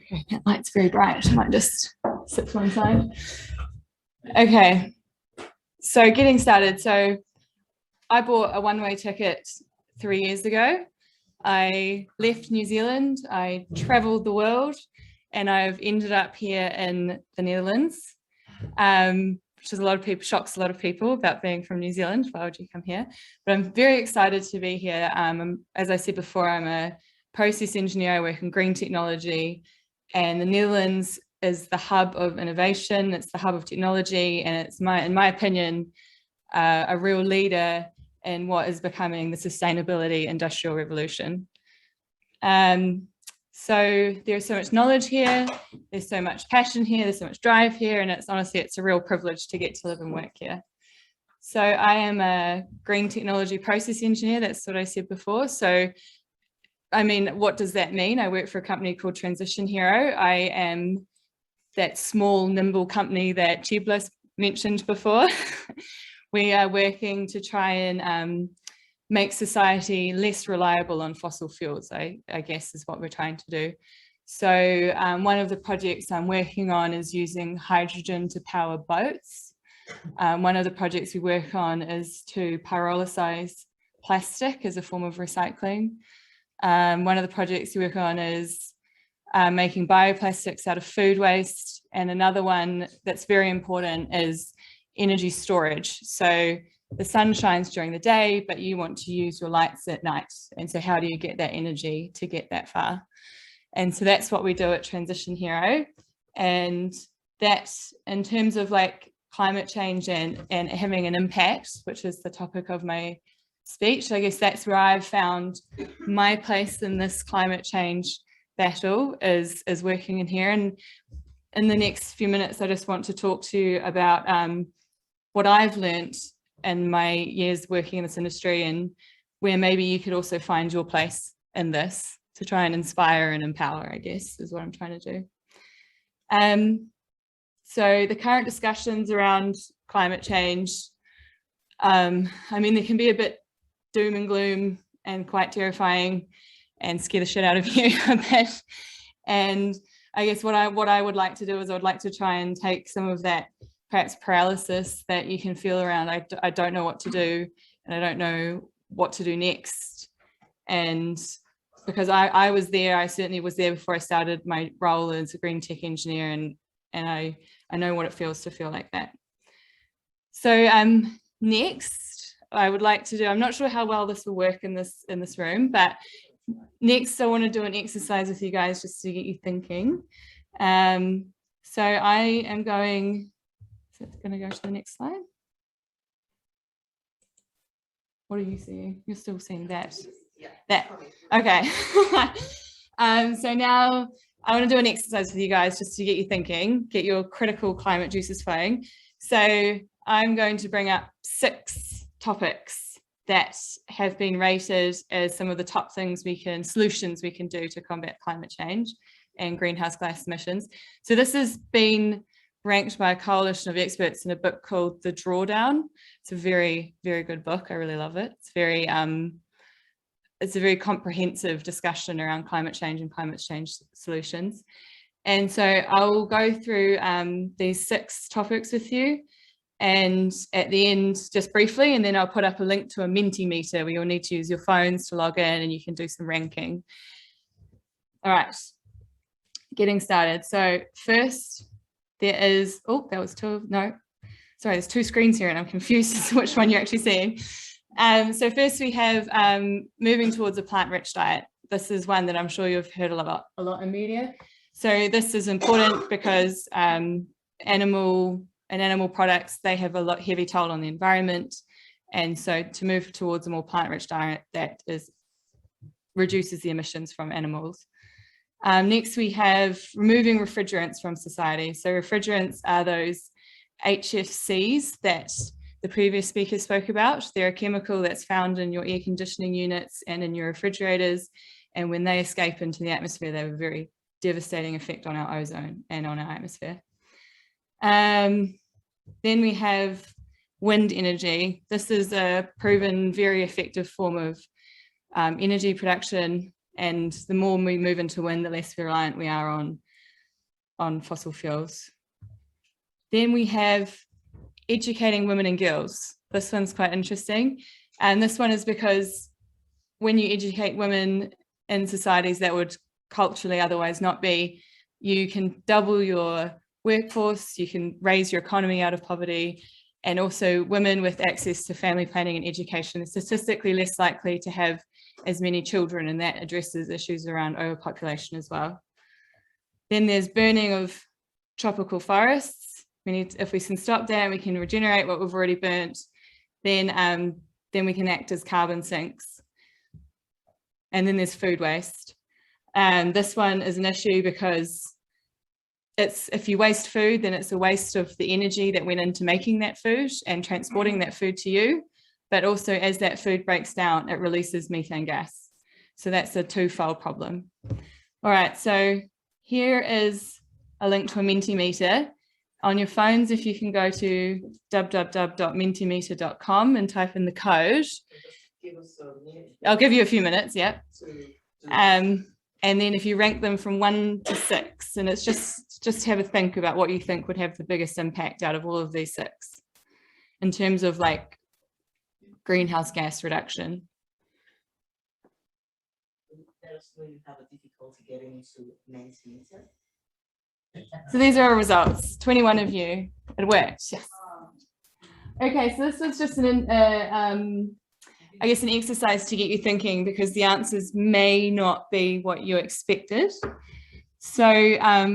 Okay, that light's very bright. I might just sit to one side. Okay, so getting started. So I bought a one-way ticket 3 years ago. I left New Zealand, I traveled the world, and I've ended up here in the Netherlands, which is shocks a lot of people about being from New Zealand. Why would you come here? But I'm very excited to be here. As I said before, I'm a process engineer. I work in green technology, and the Netherlands is the hub of innovation. It's the hub of technology, and it's in my opinion, a real leader in what is becoming the sustainability industrial revolution. So there's so much knowledge here, there's so much passion here, there's so much drive here, and it's a real privilege to get to live and work here. So I am a green technology process engineer, that's what I said before. So, I mean, what does that mean? I work for a company called Transition Hero. I am that small, nimble company that Chiblas mentioned before. We are working to try and make society less reliable on fossil fuels, I guess is what we're trying to do. So one of the projects I'm working on is using hydrogen to power boats. One of the projects we work on is to pyrolyze plastic as a form of recycling. One of the projects we work on is making bioplastics out of food waste. And another one that's very important is energy storage. So the sun shines during the day, but you want to use your lights at night. And so how do you get that energy to get that far? And so that's what we do at Transition Hero. And that, in terms of like climate change and having an impact, which is the topic of my speech, I guess that's where I've found my place in this climate change battle is working in here. And in the next few minutes, I just want to talk to you about what I've learned in my years working in this industry, and where maybe you could also find your place in this to try and inspire and empower, I guess, is what I'm trying to do. So the current discussions around climate change, I mean, they can be a bit doom and gloom and quite terrifying and scare the shit out of you a bit. And I guess what I would like to do is I would like to try and take some of that perhaps paralysis that you can feel around, I don't know what to do, and I don't know what to do next. And because I was there, I certainly was there before I started my role as a GreenTech engineer, and I know what it feels to feel like that. So next, I would like to do, I'm not sure how well this will work in this room, but next I want to do an exercise with you guys just to get you thinking. So I am going to go to the next slide. What are you seeing? You're still seeing that? Yeah. That. Okay. So now I want to do an exercise with you guys just to get you thinking, get your critical climate juices flowing. So I'm going to bring up 6 topics that have been rated as some of the top solutions we can do to combat climate change and greenhouse gas emissions. So this has been ranked by a coalition of experts in a book called The Drawdown. It's a very, very good book. I really love it. It's a very comprehensive discussion around climate change and climate change solutions. And so I'll go through these 6 topics with you, and at the end, just briefly, and then I'll put up a link to a Mentimeter where you'll need to use your phones to log in and you can do some ranking. All right, getting started. So first, there is, oh, that was 2, no, sorry, there's 2 screens here and I'm confused as to which one you're actually seeing. So first we have moving towards a plant-rich diet. This is one that I'm sure you've heard a lot in media. So this is important because animal products, they have a heavy toll on the environment. And so to move towards a more plant-rich diet that reduces the emissions from animals. Next, we have removing refrigerants from society. So refrigerants are those HFCs that the previous speaker spoke about. They're a chemical that's found in your air conditioning units and in your refrigerators. And when they escape into the atmosphere, they have a very devastating effect on our ozone and on our atmosphere. Then we have wind energy. This is a proven very effective form of energy production, and the more we move into wind, the less reliant we are on fossil fuels. Then we have educating women and girls. This one's quite interesting. And this one is because when you educate women in societies that would culturally otherwise not be, you can double your workforce, you can raise your economy out of poverty, and also women with access to family planning and education are statistically less likely to have as many children, and that addresses issues around overpopulation as well. Then there's burning of tropical forests. If we can stop that and we can regenerate what we've already burnt, then we can act as carbon sinks. And then there's food waste. This one is an issue because if you waste food, then it's a waste of the energy that went into making that food and transporting that food to you. But also as that food breaks down, it releases methane gas. So that's a twofold problem. All right, so here is a link to a Mentimeter. On your phones, if you can go to www.mentimeter.com and type in the code. I'll give you a few minutes, yeah. And then if you rank them from 1 to 6, and it's just have a think about what you think would have the biggest impact out of all of these 6 in terms of like greenhouse gas reduction. That's where you have a difficulty getting into Mentimeter. So these are our results. 21 of you. It worked. Yes. Okay, so this was just I guess an exercise to get you thinking, because the answers may not be what you expected. So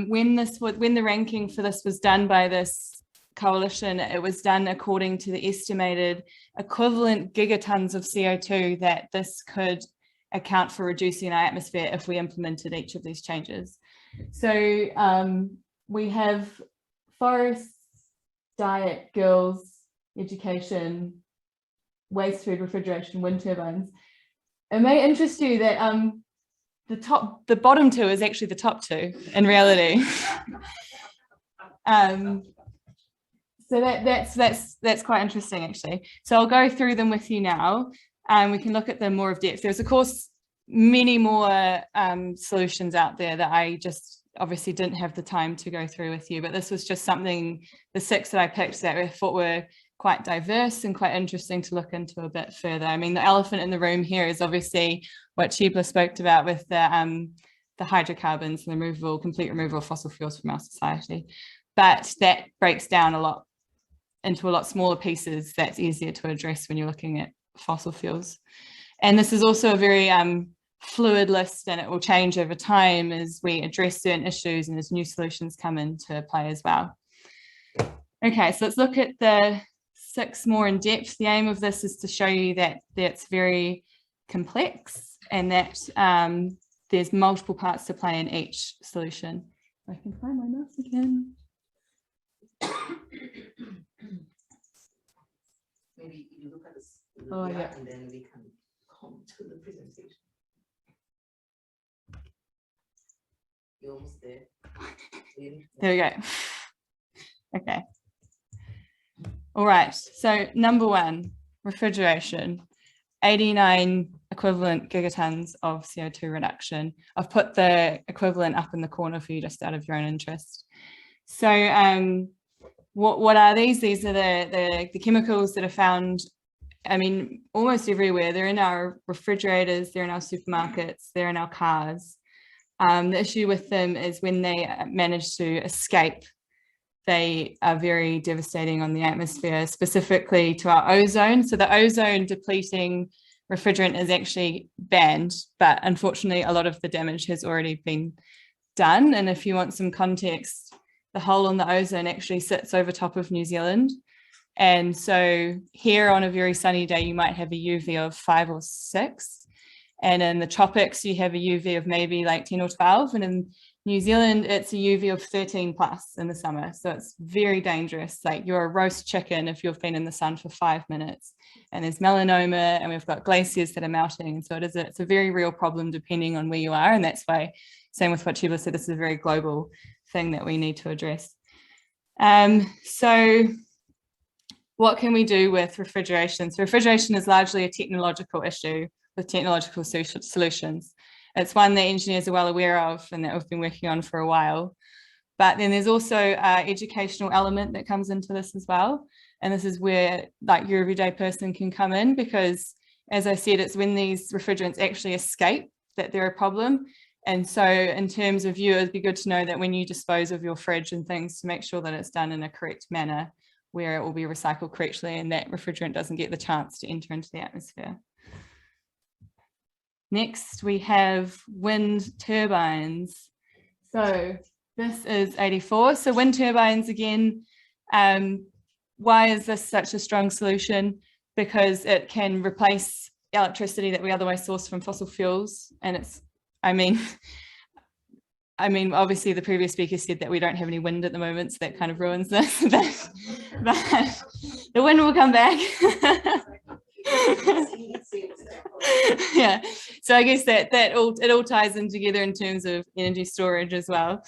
when the ranking for this was done by this coalition, it was done according to the estimated equivalent gigatons of CO2 that this could account for reducing our atmosphere if we implemented each of these changes. So we have forests, diet, girls, education, waste food, refrigeration, wind turbines. It may interest you that the bottom 2 is actually the top 2 in reality. So that's quite interesting actually. So I'll go through them with you now, and we can look at them more of depth. There's of course many more solutions out there that I just obviously didn't have the time to go through with you, but this was just something, the 6 that I picked that I thought were quite diverse and quite interesting to look into a bit further. I mean, the elephant in the room here is obviously what Chibla spoke about with the hydrocarbons and the complete removal of fossil fuels from our society. But that breaks down into a lot smaller pieces that's easier to address when you're looking at fossil fuels. And this is also a very fluid list, and it will change over time as we address certain issues and as new solutions come into play as well. Okay, so let's look at the 6 more in depth. The aim of this is to show you that it's very complex and that there's multiple parts to play in each solution. If I can find my mouse again. Maybe you look at this, yeah. And then we can come to the presentation. You're almost there. There we go. Okay. All right. So number 1, refrigeration, 89 equivalent gigatons of CO2 reduction. I've put the equivalent up in the corner for you just out of your own interest. So what are these? These are the chemicals that are found, I mean, almost everywhere. They're in our refrigerators, they're in our supermarkets, they're in our cars. The issue with them is when they manage to escape, they are very devastating on the atmosphere, specifically to our ozone. So the ozone depleting refrigerant is actually banned, but unfortunately a lot of the damage has already been done. And if you want some context, the hole in the ozone actually sits over top of New Zealand. And so here on a very sunny day, you might have a UV of 5 or 6. And in the tropics, you have a UV of maybe like 10 or 12. And in New Zealand, it's a UV of 13 plus in the summer. So it's very dangerous. Like you're a roast chicken if you've been in the sun for 5 minutes. And there's melanoma, and we've got glaciers that are melting. And so it's a very real problem depending on where you are. And that's why, same with what Chibla said, this is a very global thing that we need to address. So what can we do with refrigeration? So refrigeration is largely a technological issue with technological solutions. It's one that engineers are well aware of and that we've been working on for a while. But then there's also an educational element that comes into this as well. And this is where like your everyday person can come in, because as I said, it's when these refrigerants actually escape that they're a problem. And so in terms of you, it'd be good to know that when you dispose of your fridge and things, to make sure that it's done in a correct manner where it will be recycled correctly and that refrigerant doesn't get the chance to enter into the atmosphere. Next, we have wind turbines. So this is 84. So wind turbines again, why is this such a strong solution? Because it can replace electricity that we otherwise source from fossil fuels. And it's, I mean, obviously the previous speaker said that we don't have any wind at the moment, so that kind of ruins this, but the wind will come back. Yeah, so I guess it all ties in together in terms of energy storage as well.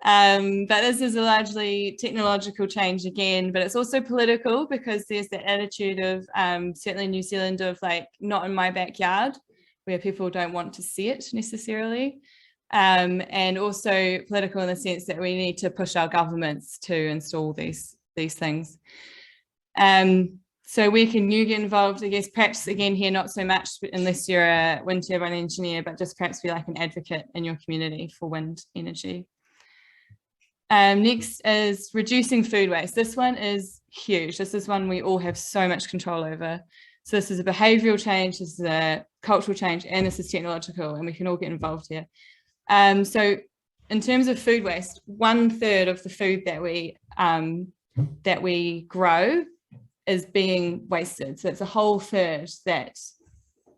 But this is a largely technological change again, but it's also political, because there's that attitude of certainly in New Zealand of like, not in my backyard, where people don't want to see it necessarily. And also political in the sense that we need to push our governments to install these things. So where can you get involved? I guess perhaps again here, not so much unless you're a wind turbine engineer, but just perhaps be like an advocate in your community for wind energy. Next is reducing food waste. This one is huge. This is one we all have so much control over. So this is a behavioural change, this is a cultural change, and this is technological, and we can all get involved here. So in terms of food waste, 1/3 of the food that we grow is being wasted. So it's a whole third that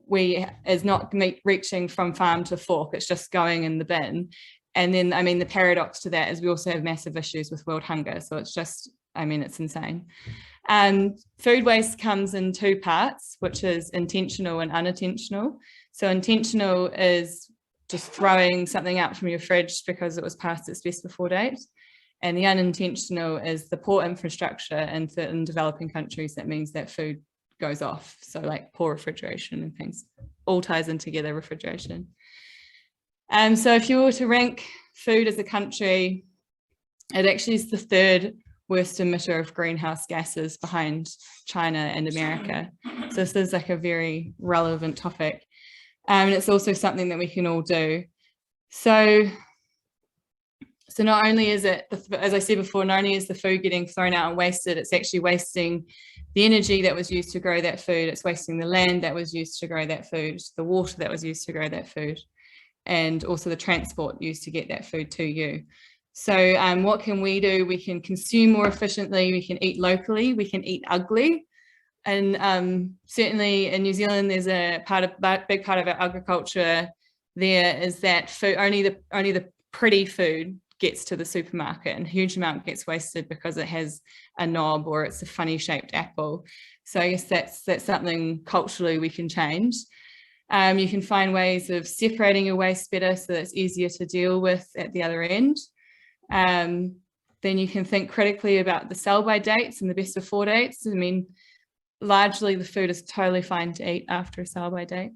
is not reaching from farm to fork, it's just going in the bin. And then, I mean, the paradox to that is we also have massive issues with world hunger. So it's just, I mean, it's insane. Food waste comes in two parts, which is intentional and unintentional. So intentional is just throwing something out from your fridge because it was past its best before date. And the unintentional is the poor infrastructure in certain developing countries. That means that food goes off. So like poor refrigeration and things, all ties in together, refrigeration. So if you were to rank food as a country, it actually is the 3rd worst emitter of greenhouse gases behind China and America. So this is like a very relevant topic. And it's also something that we can all do. So not only is it, as I said before, not only is the food getting thrown out and wasted, it's actually wasting the energy that was used to grow that food. It's wasting the land that was used to grow that food, the water that was used to grow that food, and also the transport used to get that food to you. So what can we do? We can consume more efficiently, we can eat locally, we can eat ugly. And certainly in New Zealand, there's a big part of our agriculture there is that food, only the pretty food gets to the supermarket, and a huge amount gets wasted because it has a knob or it's a funny shaped apple. So I guess that's something culturally we can change. You can find ways of separating your waste better so that it's easier to deal with at the other end. Then you can think critically about the sell-by dates and the best before dates. I mean, largely the food is totally fine to eat after a sell-by date.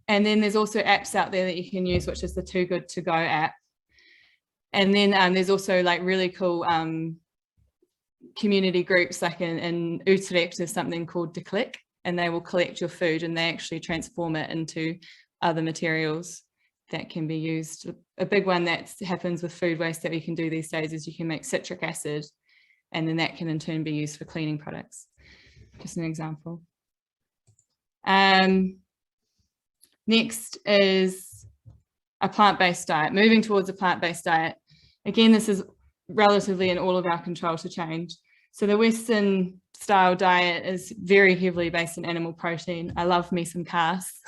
And then there's also apps out there that you can use, which is the Too Good To Go app. And then there's also like really cool community groups, like in Utrecht there's something called De Click, and they will collect your food and they actually transform it into other materials that can be used. A big one that happens with food waste that we can do these days is you can make citric acid, and then that can in turn be used for cleaning products. Just an example. Next is a plant-based diet, moving towards a plant-based diet. Again, this is relatively in all of our control to change. So the Western style diet is very heavily based on animal protein. I love me some kaas.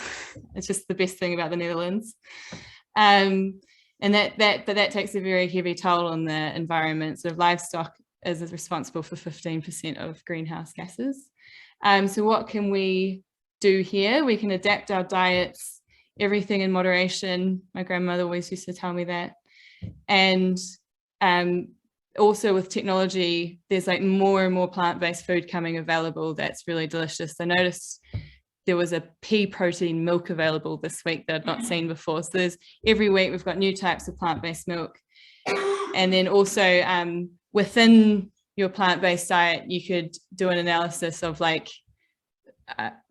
It's just the best thing about the Netherlands. And that takes a very heavy toll on the environment. So livestock is responsible for 15% of greenhouse gases. So what can we do here? We can adapt our diets, everything in moderation. My grandmother always used to tell me that. And also with technology, there's like more and more plant-based food coming available that's really delicious. I noticed there was a pea protein milk available this week that I'd not seen before. So there's every week we've got new types of plant-based milk. And then also within your plant-based diet, you could do an analysis of like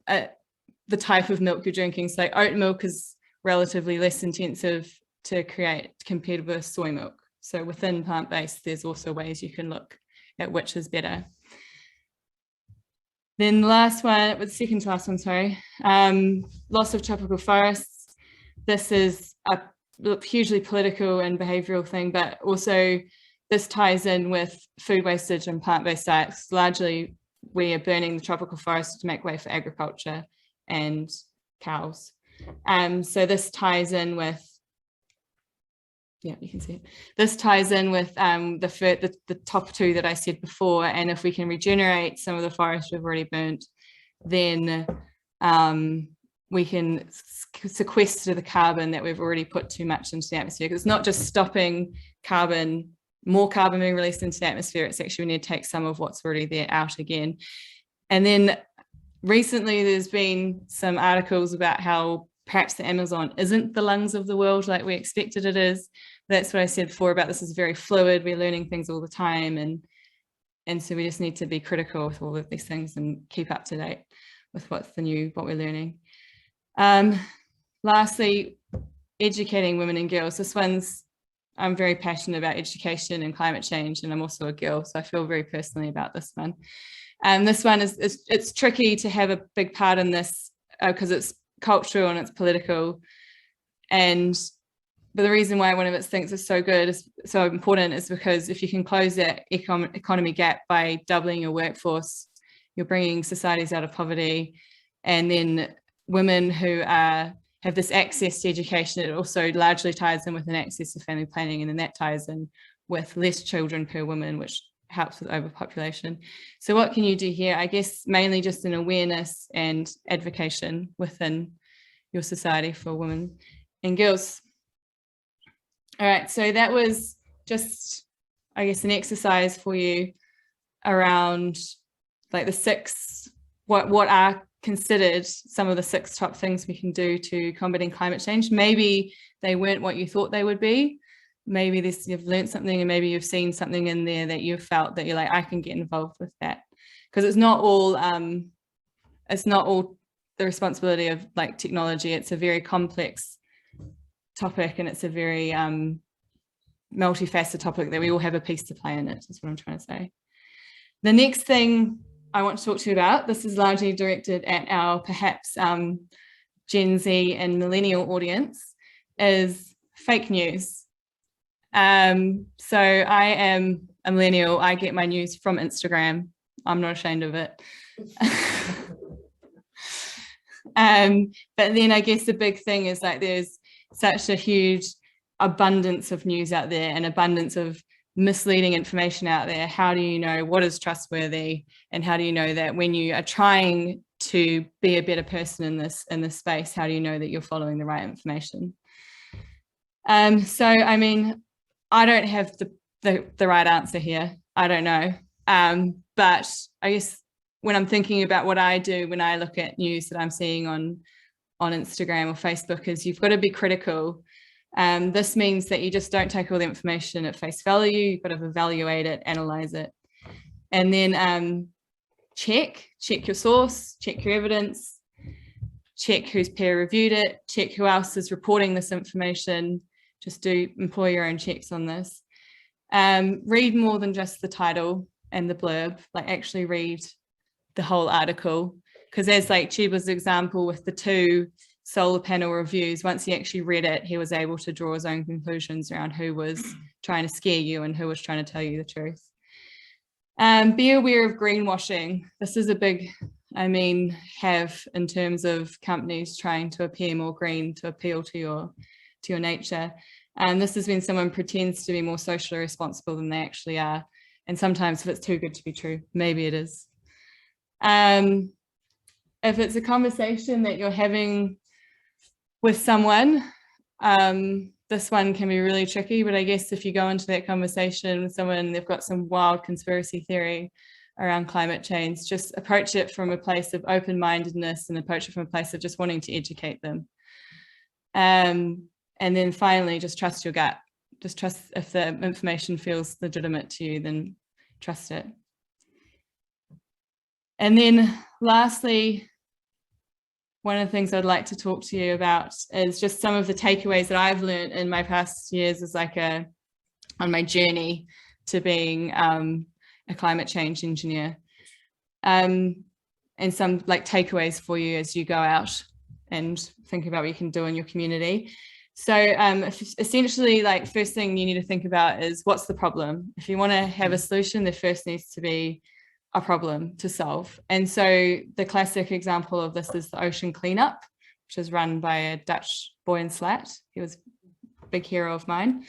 the type of milk you're drinking. So like oat milk is relatively less intensive to create compared with soy milk. So within plant-based, there's also ways you can look at which is better. Then the last one, the second to last one, sorry, loss of tropical forests. This is a hugely political and behavioural thing, but also this ties in with food wastage and plant-based diets. Largely, we are burning the tropical forests to make way for agriculture and cows. So this ties in with, yeah, you can see it. This ties in with the top two that I said before, and if we can regenerate some of the forest we've already burnt, then we can sequester the carbon that we've already put too much into the atmosphere. Because it's not just stopping carbon, more carbon being released into the atmosphere, it's actually we need to take some of what's already there out again. And then recently there's been some articles about how perhaps the Amazon isn't the lungs of the world like we expected it is. That's what I said before about this is very fluid. We're learning things all the time. And so we just need to be critical with all of these things and keep up to date with what we're learning. Lastly, educating women and girls. This one's, I'm very passionate about education and climate change, and I'm also a girl, so I feel very personally about this one. This one it's tricky to have a big part in this because it's cultural and it's political, but the reason why one of its things is so good, is so important, is because if you can close that economy gap by doubling your workforce, you're bringing societies out of poverty, and then women who have this access to education, it also largely ties in with an access to family planning, and then that ties in with less children per woman, which helps with overpopulation. So what can you do here? I guess mainly just an awareness and advocacy within your society for women and girls. All right, so that was just, I guess, an exercise for you around like the six, what are considered some of the 6 top things we can do to combating climate change. Maybe they weren't what you thought they would be. Maybe you've learned something, and maybe you've seen something in there that you've felt that you're like, I can get involved with that. Because it's not all the responsibility of like technology. It's a very complex topic, and it's a very multifaceted topic that we all have a piece to play in it, is what I'm trying to say. The next thing I want to talk to you about, this is largely directed at our perhaps Gen Z and millennial audience, is fake news. So I am a millennial. I get my news from Instagram. I'm not ashamed of it. But then I guess the big thing is like there's such a huge abundance of news out there and abundance of misleading information out there. How do you know what is trustworthy, and how do you know that when you are trying to be a better person in this space, how do you know that you're following the right information? So I mean, I don't have the right answer here. I don't know. But I guess when I'm thinking about what I do when I look at news that I'm seeing on Instagram or Facebook, is you've got to be critical. This means that you just don't take all the information at face value. You've got to evaluate it, analyze it, and then check your source, check your evidence, check who's peer reviewed it, check who else is reporting this information. Just employ your own checks on this. Read more than just the title and the blurb, like actually read the whole article. Because as like Chiba's example with the 2 solar panel reviews, once he actually read it, he was able to draw his own conclusions around who was trying to scare you and who was trying to tell you the truth. Be aware of greenwashing. This is a big, have in terms of companies trying to appear more green to appeal to your nature. And this is when someone pretends to be more socially responsible than they actually are. And sometimes if it's too good to be true, maybe it is. If it's a conversation that you're having with someone, this one can be really tricky, but I guess if you go into that conversation with someone, they've got some wild conspiracy theory around climate change, just approach it from a place of open-mindedness and approach it from a place of just wanting to educate them. And then finally, just trust your gut. Just trust if the information feels legitimate to you, then trust it. And then lastly, one of the things I'd like to talk to you about is just some of the takeaways that I've learned in my past years as like on my journey to being a climate change engineer, and some like takeaways for you as you go out and think about what you can do in your community. So essentially, like, first thing you need to think about is what's the problem. If you want to have a solution, there first needs to be a problem to solve. And so the classic example of this is the ocean cleanup, which is run by a Dutch boy in Slat. He was a big hero of mine.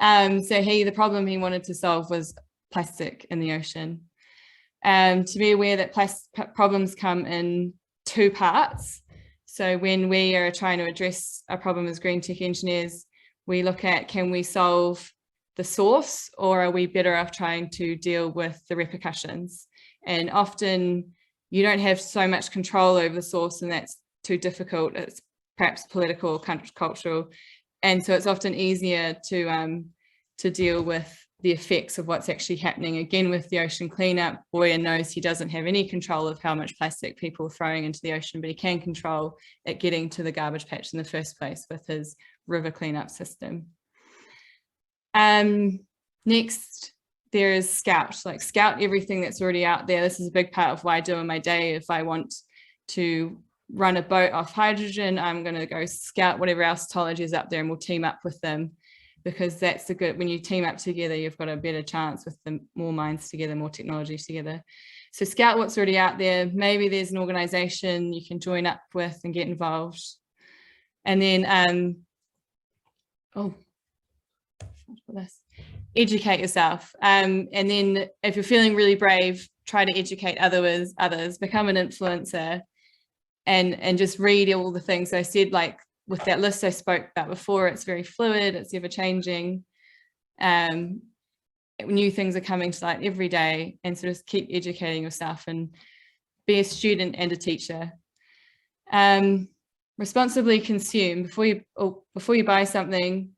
So the problem he wanted to solve was plastic in the ocean. To be aware that problems come in two parts. So when we are trying to address a problem as GreenTech engineers, we look at, can we solve the source, or are we better off trying to deal with the repercussions? And often you don't have so much control over the source, and that's too difficult. It's perhaps political, cultural. And so it's often easier to deal with the effects of what's actually happening. Again, with the ocean cleanup, Boyer knows he doesn't have any control of how much plastic people are throwing into the ocean, but he can control it getting to the garbage patch in the first place with his river cleanup system. Next, there is scout, like scout everything that's already out there. This is a big part of what I do in my day. If I want to run a boat off hydrogen, I'm going to go scout whatever else technology is up there, and we'll team up with them, because that's when you team up together, you've got a better chance with the more minds together, more technology together. So scout what's already out there. Maybe there's an organization you can join up with and get involved. And then, educate yourself. And then if you're feeling really brave, try to educate others, become an influencer, and just read all the things I said, like with that list I spoke about before. It's very fluid, it's ever changing. New things are coming to light every day, and so just keep educating yourself and be a student and a teacher. Responsibly consume. Before you buy something,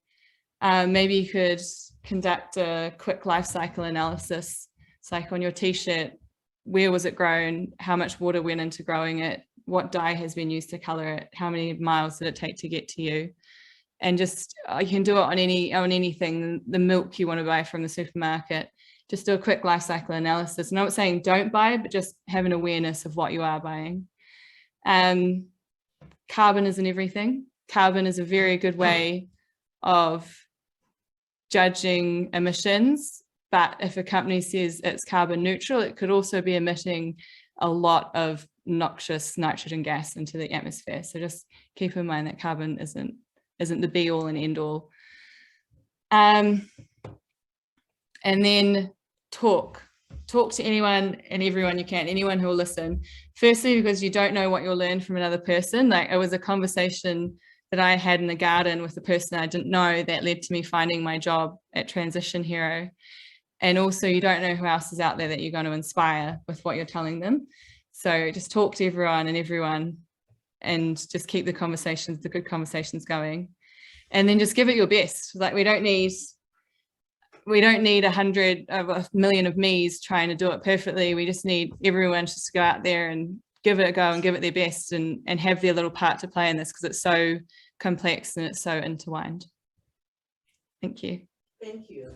maybe you could conduct a quick life cycle analysis. It's like on your t-shirt, where was it grown? How much water went into growing it? What dye has been used to color it? How many miles did it take to get to you? And just, you can do it on anything, the milk you want to buy from the supermarket. Just do a quick life cycle analysis. I'm not saying don't buy it, but just have an awareness of what you are buying. Carbon isn't everything. Carbon is a very good way of judging emissions, but if a company says it's carbon neutral, it could also be emitting a lot of noxious nitrogen gas into the atmosphere. So just keep in mind that carbon isn't the be all and end all. And then talk to anyone and everyone you can, anyone who will listen. Firstly, because you don't know what you'll learn from another person. Like, it was a conversation that I had in the garden with a person I didn't know that led to me finding my job at Transition Hero. And also, you don't know who else is out there that you're going to inspire with what you're telling them. So just talk to everyone and just keep the good conversations going. And then just give it your best. Like, we don't need 100 million of me's trying to do it perfectly. We just need everyone just to go out there and give it a go and give it their best, and have their little part to play in this, because it's so complex and it's so intertwined. Thank you. Thank you.